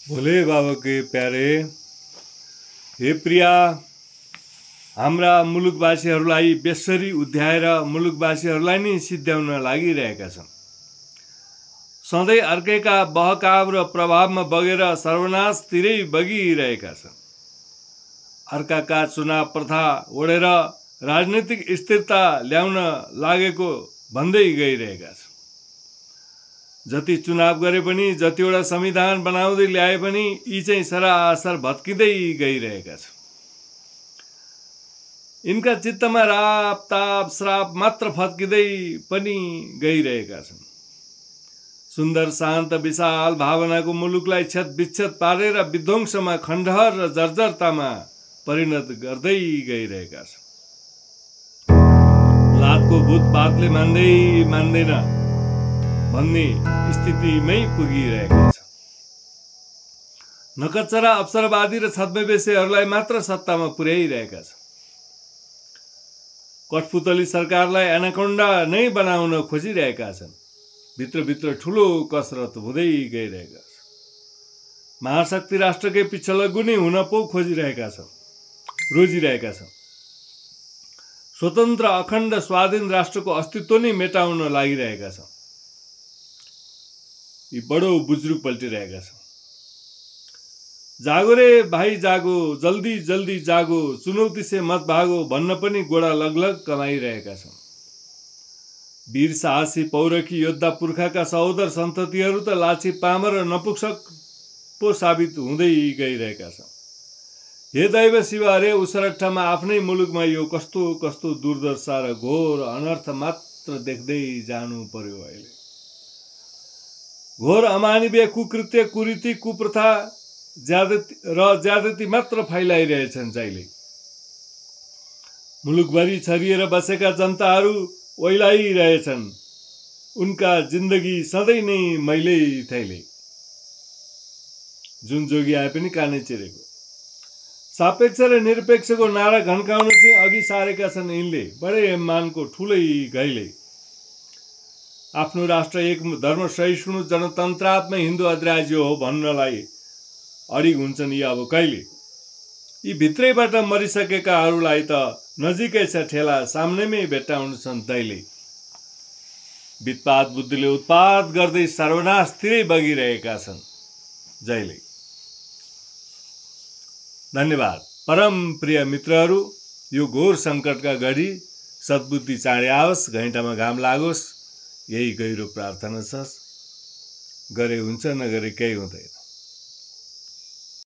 भोले बाबा के प्यारे, हे प्रिया, हाम्रा मुलुकवासीहरूलाई बेसरी उध्याएर मुलुकवासीहरूलाई नै सिद्ध्याउन लागिरहेका छन्। सधैँ अर्कैका बहकाव र प्रभावमा बगेर सर्वनाशतिरै बगिरहेका छन्। अर्काका चुनाव प्रथा ओढेर राजनीतिक स्थिरता ल्याउन लागेको भन्दै गइरहेका छन्। जति चुनाव गरे पनि, जतिवटा संविधान बनाउँदै ल्याए पनि यी चाहिँ सरासर भत्किँदै गइरहेका छन्। यिनका चित्तमा राप ताप श्राप मात्र फत्किँदै पनि गइरहेका छन्। सुन्दर शान्त विशाल भावनाको मुलुकलाई क्षत विक्षत पारेर विध्वंसमा, खण्डहर र जर्जरतामा परिणत गर्दै गइरहेका छन्। लातको भूत बातले मान्दैन भन्ने स्थितिमै पुगिरहेका छन्। नकचरा अवसरवादी र छद्मवेशीहरूलाई मात्र सत्तामा पुर्याइरहेका छन्। कठपुतली सरकारलाई एनाकोन्डा नै बनाउन खोजिरहेका छन्। भित्रभित्र ठुलो कसरत हुँदै गइरहेका छन्। महाशक्ति राष्ट्रकै पिछलग्गु नै हुन पो खोजिरहेका छन्, रोजिरहेका छन्। स्वतन्त्र अखण्ड स्वाधीन राष्ट्रको अस्तित्व नै मेटाउन लागिरहेका छन्। यी बडो बुज्रुक पल्टिरहेका छन्। जागो रे भाइ जागो, जल्दी जल्दी जागो, चुनौती से मत भागो भन्न पनि गोडा लगलग कमाइरहेका छन्। वीर साहसी पौरखी योद्धा पुर्खाका सहोदर सन्ततिहरू त लाछी पामर र नपुंसक पो साबित हुँदै गइरहेका छन्। हे दैव शिव, हरे उसरट्ठामा आफ्नै मुलुकमा यो कस्तो कस्तो दुर्दशा र घोर अनर्थ मात्र देख्दै जानु पर्यो। अहिले घोर अमानवीय कुकृत्य, कुरीति, कुप्रथा ज्यादती मात्र फैलाइरहेछन्। जहिले मुलुकभरि छरिएर बसेका जनताहरू ओइलाइरहेछन्। उनका जिन्दगी सधैँ नै मैले थैले, जुन जोगी आए पनि कानै चिरेको। सापेक्ष र निरपेक्षको नारा घन्काउन चाहिँ अघि सारेका छन् यिनले, बडे मानको ठुलै गैले। आफ्नो राष्ट्र एक धर्म सहिष्णु जनतन्त्रात्मक हिन्दू अधिराज्य हो भन्नलाई अडिग हुन्छन् यी अब कहिले। यी भित्रैबाट मरिसकेकाहरूलाई त नजिकै छ ठेला, सामनेमै भेट्टाउँछन् दैले। वित्पात बुद्धिले उत्पात गर्दै सर्वनाशतिरै बगिरहेका छन् जहिले। धन्यवाद परम प्रिय मित्रहरू। यो घोर सङ्कटका घडी सद्बुद्धि चाँडै आओस्, घैँटामा घाम लागोस्, यही गहिरो प्रार्थना छ। गरे हुन्छ, नगरे केही हुँदैन।